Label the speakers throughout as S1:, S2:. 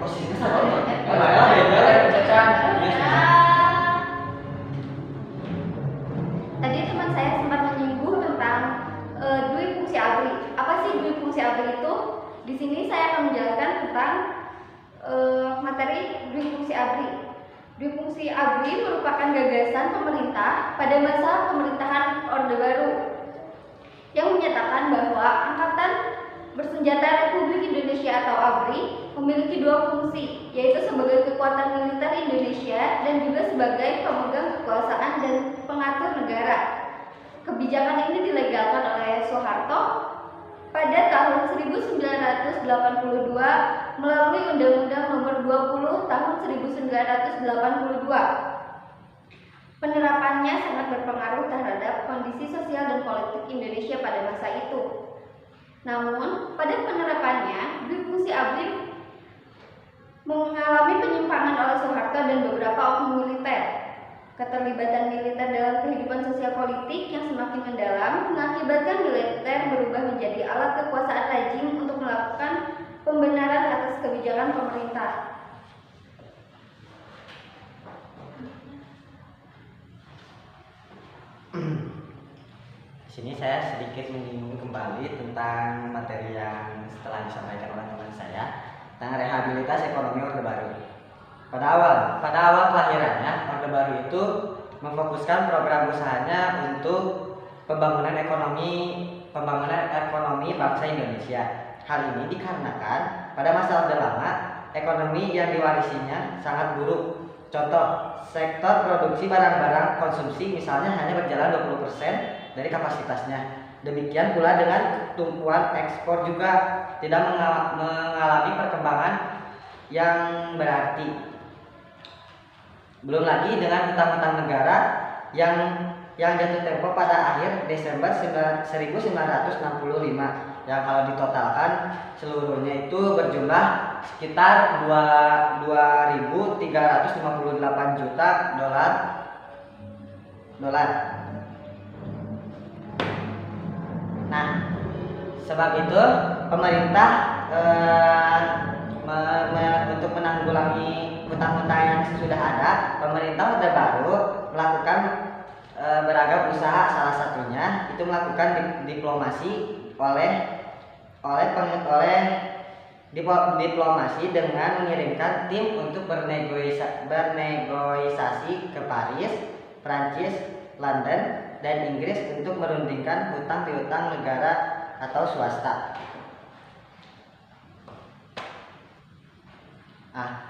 S1: posisinya sama ya?
S2: Tadi teman saya sempat menyinggung tentang dui fungsi ABRI. Apa sih dui fungsi ABRI itu? Di sini saya akan menjelaskan tentang materi dui fungsi ABRI. Dui fungsi ABRI merupakan gagasan pemerintah pada masa pemerintahan Orde Baru yang menyatakan bahwa Angkatan Bersenjata Republik Indonesia atau ABRI memiliki dua fungsi, yaitu sebagai kekuatan militer Indonesia dan juga sebagai pemegang kekuasaan dan pengatur negara. Kebijakan ini dilegalkan oleh Soeharto pada tahun 1982 melalui Undang-Undang Nomor 20 Tahun 1982. Penerapannya sangat berpengaruh terhadap kondisi sosial dan politik Indonesia pada masa itu. Namun, pada penerapannya, dui fungsi ABRI mengalami penyimpangan oleh Soeharto dan beberapa oknum militer. Keterlibatan militer dalam kehidupan sosial politik yang semakin mendalam mengakibatkan militer berubah menjadi alat kekuasaan rezim untuk melakukan pembenaran atas kebijakan pemerintah.
S1: Di sini saya sedikit menyinggung kembali tentang materi yang setelah disampaikan oleh teman saya tentang rehabilitas ekonomi Orde Baru. Pada awal kelahirannya, Orde Baru itu memfokuskan program usahanya untuk pembangunan ekonomi bangsa Indonesia. Hal ini dikarenakan pada masa Orde Lama, ekonomi yang diwarisinya sangat buruk. Contoh, sektor produksi barang-barang konsumsi misalnya hanya berjalan 20% dari kapasitasnya. Demikian pula dengan tumpuan ekspor juga tidak mengalami perkembangan yang berarti. Belum lagi dengan hutang-hutang negara yang jatuh tempo pada akhir Desember 1965 yang kalau ditotalkan seluruhnya itu berjumlah sekitar 2.358 juta dolar. Nah, sebab itu pemerintah untuk menanggulangi hutang-hutang yang sudah ada, pemerintah Orde Baru melakukan beragam usaha, salah satunya itu melakukan diplomasi diplomasi dengan mengirimkan tim untuk bernegosiasi ke Paris, Prancis, London, dan Inggris untuk merundingkan hutang piutang negara atau swasta.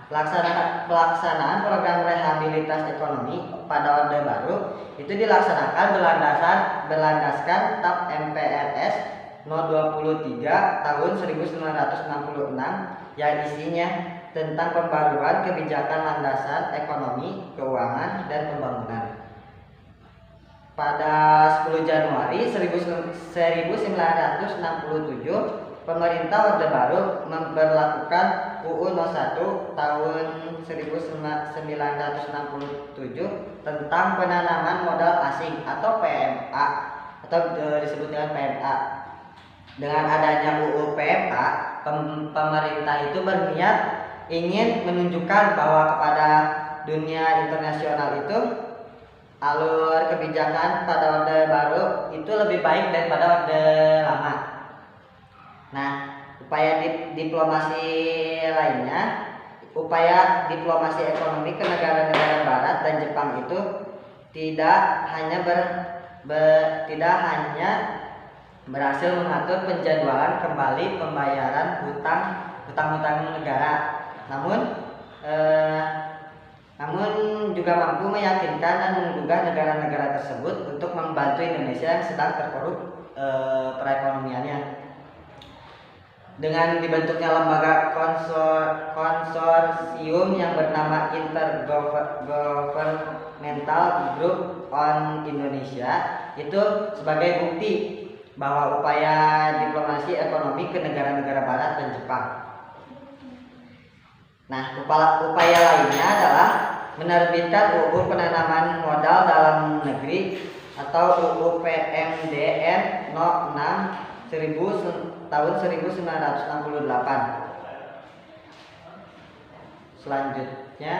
S1: Pelaksanaan program rehabilitas ekonomi pada Orde Baru itu dilaksanakan berlandaskan TAP MPRS No 23 tahun 1966 yang isinya tentang pembaruan kebijakan landasan ekonomi, keuangan, dan pembangunan. Pada 10 Januari 1967, pemerintah Orde Baru memberlakukan UU No 1 tahun 1967 tentang penanaman modal asing atau PMA atau disebut dengan PMA. Dengan adanya UU PMA, pemerintah itu berniat ingin menunjukkan bahwa kepada dunia internasional itu alur kebijakan pada Orde Baru itu lebih baik daripada Orde Lama. Nah, upaya diplomasi ekonomi ke negara-negara Barat dan Jepang itu tidak hanya berhasil mengatur penjadwalan kembali pembayaran hutang-hutang negara, namun juga mampu meyakinkan dan menggugah negara-negara tersebut untuk membantu Indonesia yang sedang terpuruk perekonomiannya. Dengan dibentuknya lembaga konsorsium yang bernama Intergovernmental Group on Indonesia itu sebagai bukti bahwa upaya diplomasi ekonomi ke negara-negara Barat dan Jepang. Nah, upaya lainnya adalah menerbitkan UU penanaman modal dalam negeri atau UU PMDN No 6 tahun 1968. selanjutnya,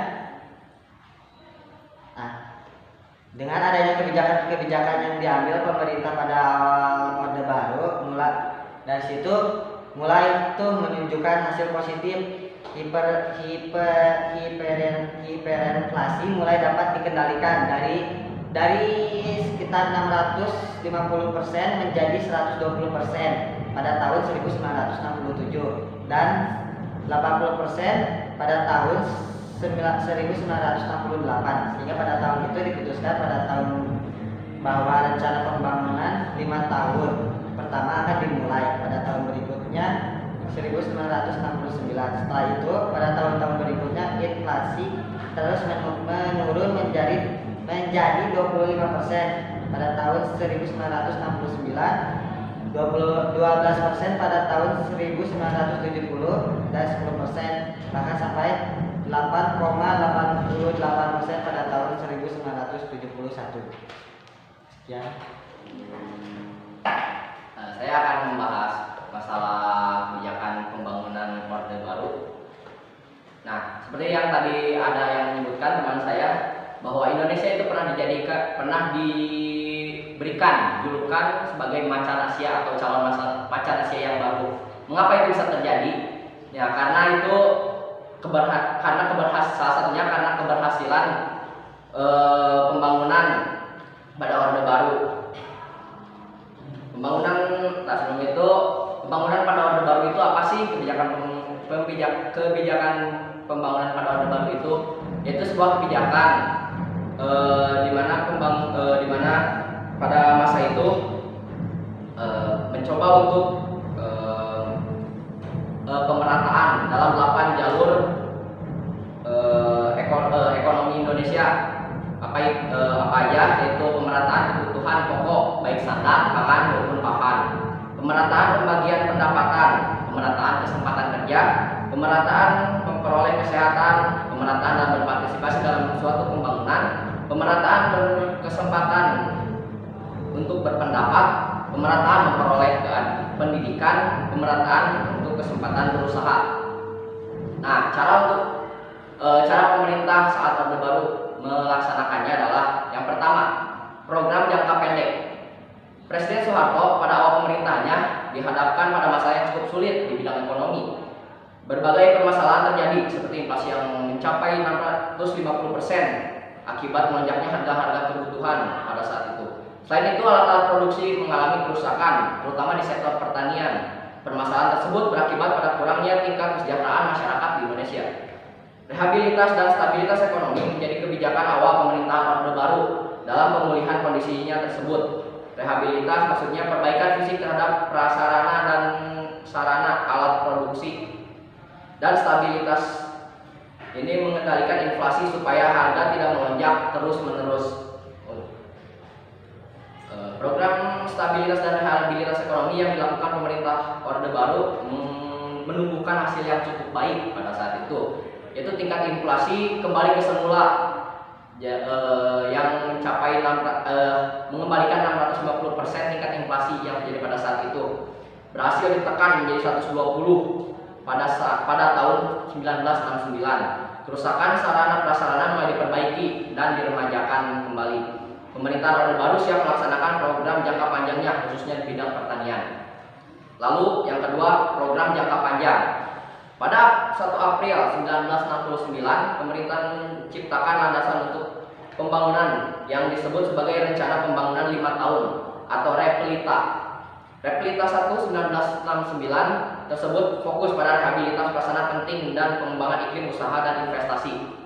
S1: dengan adanya kebijakan-kebijakan yang diambil pemerintah pada awal Orde Baru, dari situ mulai itu menunjukkan hasil positif. Hiperinflasi mulai dapat dikendalikan dari sekitar 650% menjadi 120% pada tahun 1967 dan 80% pada tahun 1968, sehingga pada tahun itu diputuskan pada tahun bahwa rencana pembangunan 5 tahun pertama akan dimulai pada tahun berikutnya 1969. Setelah itu pada tahun-tahun berikutnya inflasi terus menurun menjadi 25% pada tahun 1969, 12% pada tahun 1970 dan 10% bahkan sampai 8,88% pada tahun 1971. Sekian.
S3: Saya akan membahas masalah kebijakan pembangunan Orde Baru. Nah, seperti yang tadi ada yang menyebutkan teman saya bahwa Indonesia itu pernah diberikan julukan sebagai macan Asia atau calon macan Asia yang baru. Mengapa itu bisa terjadi? Ya, karena itu salah satunya karena keberhasilan pembangunan pada Orde Baru. Pembangunan pada Orde Baru itu apa sih? Kebijakan pembangunan pada Orde Baru itu yaitu sebuah kebijakan di mana pada masa itu mencoba untuk pemerataan dalam 8 jalur ekonomi Indonesia. Apa aja? Yaitu pemerataan kebutuhan pokok baik sandang, pangan maupun papan, pemerataan pembagian pendapatan, pemerataan kesempatan kerja, pemerataan memperoleh kesehatan, pemerataan dan berpartisipasi dalam suatu pembangunan, pemerataan berkesempatan untuk berpendapat, pemerataan memperoleh pendidikan, pemerataan untuk kesempatan berusaha. Nah, cara pemerintah saat Orde Baru melaksanakannya adalah yang pertama, program jangka pendek. Presiden Soeharto pada awal pemerintahnya dihadapkan pada masa yang cukup sulit di bidang ekonomi. Berbagai permasalahan terjadi seperti inflasi yang mencapai 650% akibat melonjaknya harga-harga kebutuhan pada saat itu. Selain itu, alat-alat produksi mengalami kerusakan, terutama di sektor pertanian. Permasalahan tersebut berakibat pada kurangnya tingkat kesejahteraan masyarakat di Indonesia. Rehabilitas dan stabilitas ekonomi menjadi kebijakan awal pemerintahan Orde Baru dalam pemulihan kondisinya tersebut. Rehabilitas maksudnya perbaikan fisik terhadap prasarana dan sarana alat produksi. Dan stabilitas ini mengendalikan inflasi supaya harga tidak melonjak terus-menerus. Program stabilitas dan rehabilitas ekonomi yang dilakukan pemerintah Orde Baru menumbuhkan hasil yang cukup baik pada saat itu, yaitu tingkat inflasi kembali ke semula yang mencapai mengembalikan 650% tingkat inflasi yang terjadi pada saat itu, berhasil ditekan menjadi 120 pada tahun 1969. Kerusakan sarana prasarana mulai diperbaiki dan diremajakan kembali. Pemerintahan Orde Baru siap melaksanakan program jangka panjangnya khususnya di bidang pertanian. Lalu yang kedua, program jangka panjang. Pada 1 April 1969, pemerintah menciptakan landasan untuk pembangunan yang disebut sebagai Rencana Pembangunan 5 Tahun atau REPLITA. REPLITA 1 1969 tersebut fokus pada rehabilitas prasarana penting dan pengembangan iklim usaha dan investasi.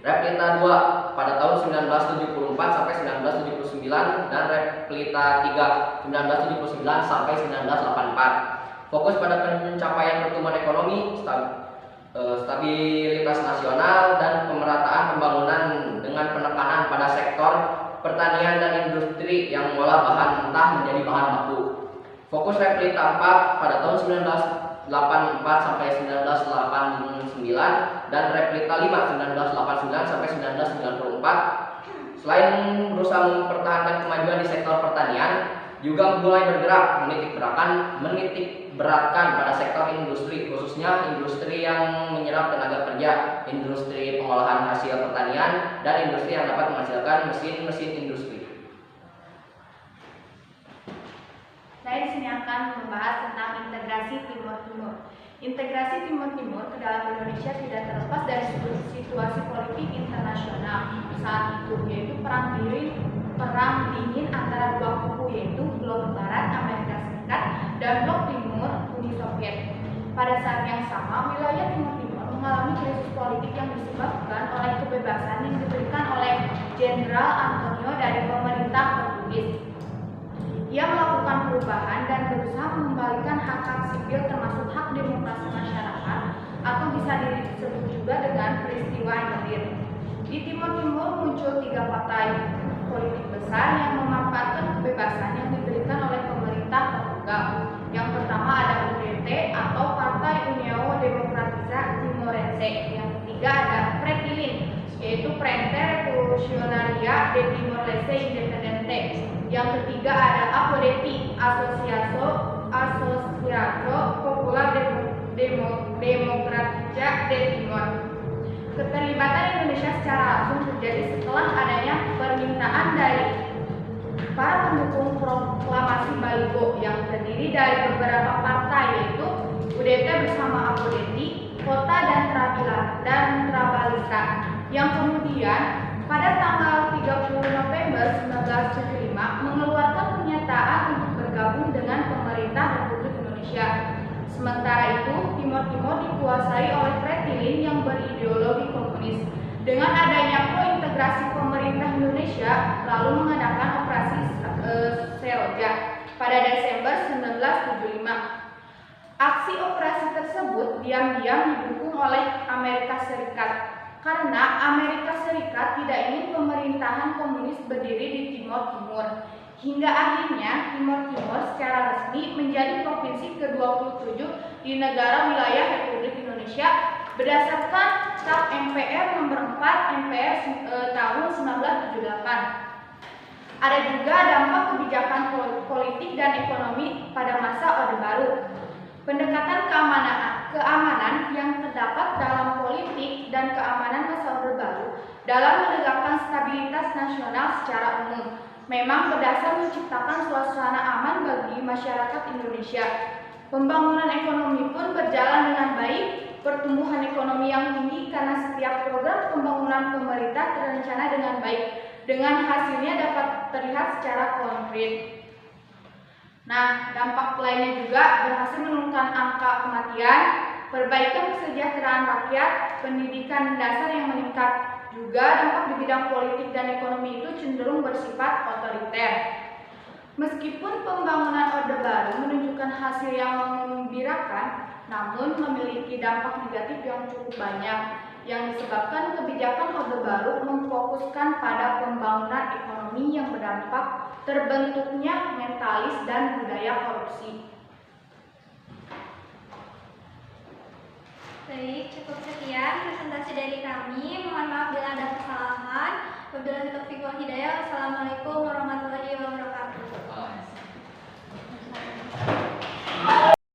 S3: REPLITA 2 pada tahun 1974 sampai 1979 dan REPLITA 3 1979 sampai 1984 fokus pada pencapaian pertumbuhan ekonomi, stabilitas nasional dan pemerataan pembangunan dengan penekanan pada sektor pertanian dan industri yang mengolah bahan mentah menjadi bahan baku. Fokus REPLITA 4 pada tahun 1984 sampai 1989 dan REPLITA 5 1989 sampai 1994. Selain berusaha mempertahankan kemajuan di sektor pertanian, juga mulai bergerak menitik beratkan pada sektor industri, khususnya industri yang menyerap tenaga kerja kerja, industri pengolahan hasil pertanian, dan industri yang dapat menghasilkan mesin-mesin industri.
S4: Saya di sini akan membahas tentang integrasi Timur-Timur. Integrasi Timur-Timur ke dalam Indonesia tidak terlepas dari situasi politik internasional saat itu, yaitu perang dingin antara dua kubu, yaitu blok Barat Amerika Serikat dan blok Timur Uni Soviet. Pada saat yang sama, wilayah Timur-Timur mengalami krisis politik yang disebabkan oleh kebebasan yang diberikan oleh Jenderal Antonio dari pemerintah Portugis. Ia melakukan perubahan dan berusaha mengembalikan hak-hak sipil termasuk hak demokrasi masyarakat, atau bisa disebut juga dengan peristiwa Indir. Di Timur-Timur muncul 3 partai politik besar yang memanfaatkan kebebasan yang diberikan oleh pemerintah Portugal. Yang pertama ada UDT atau Partai União Democrática Timorense. Yang ketiga ada Fretilin, yaitu Frente Revolucionaria de Timor-Leste Independente. Yang ketiga ada APODETI, Asociação Popular Democrática de Timor. Keterlibatan Indonesia secara langsung terjadi setelah adanya permintaan dari para pendukung proklamasi Baligo yang terdiri dari beberapa partai, yaitu UDT bersama APODETI, Kota dan Trabalista, yang kemudian pada tanggal 30 November 1975 mengeluarkan pernyataan untuk bergabung dengan pemerintah Republik Indonesia. Sementara itu, Timur-Timur dikuasai oleh Fretilin yang berideologi komunis. Dengan adanya pro-integrasi pemerintah Indonesia lalu mengadakan operasi Seroja pada Desember 1975. Aksi operasi tersebut diam-diam didukung oleh Amerika Serikat, karena Amerika Serikat tidak ingin pemerintahan komunis berdiri di Timur-Timur. Hingga akhirnya Timur-Timur secara resmi menjadi provinsi ke-27 di negara wilayah Republik Indonesia berdasarkan Cap MPR nomor 4 MPR tahun 1978. Ada juga dampak kebijakan politik dan ekonomi pada masa Orde Baru. Pendekatan keamanan yang terdapat dalam politik dan keamanan masa Orde Baru dalam menegakkan stabilitas nasional secara umum memang berdasar menciptakan suasana aman bagi masyarakat Indonesia. Pembangunan ekonomi pun berjalan dengan baik, pertumbuhan ekonomi yang tinggi karena setiap program pembangunan pemerintah terencana dengan baik, dengan hasilnya dapat terlihat secara konkret. Nah, dampak lainnya juga berhasil menurunkan angka kematian, perbaikan kesejahteraan rakyat, pendidikan dasar yang meningkat. Juga dampak di bidang politik dan ekonomi itu cenderung bersifat otoriter. Meskipun pembangunan Orde Baru menunjukkan hasil yang menggembirakan, namun memiliki dampak negatif yang cukup banyak, yang disebabkan kebijakan Orde Baru memfokuskan pada pembangunan ekonomi yang berdampak terbentuknya mentalis dan budaya korupsi.
S2: Baik, cukup sekian presentasi dari kami. Mohon maaf bila ada kesalahan. Wabillahi taufiq wal hidayah. Wassalamualaikum warahmatullahi wabarakatuh.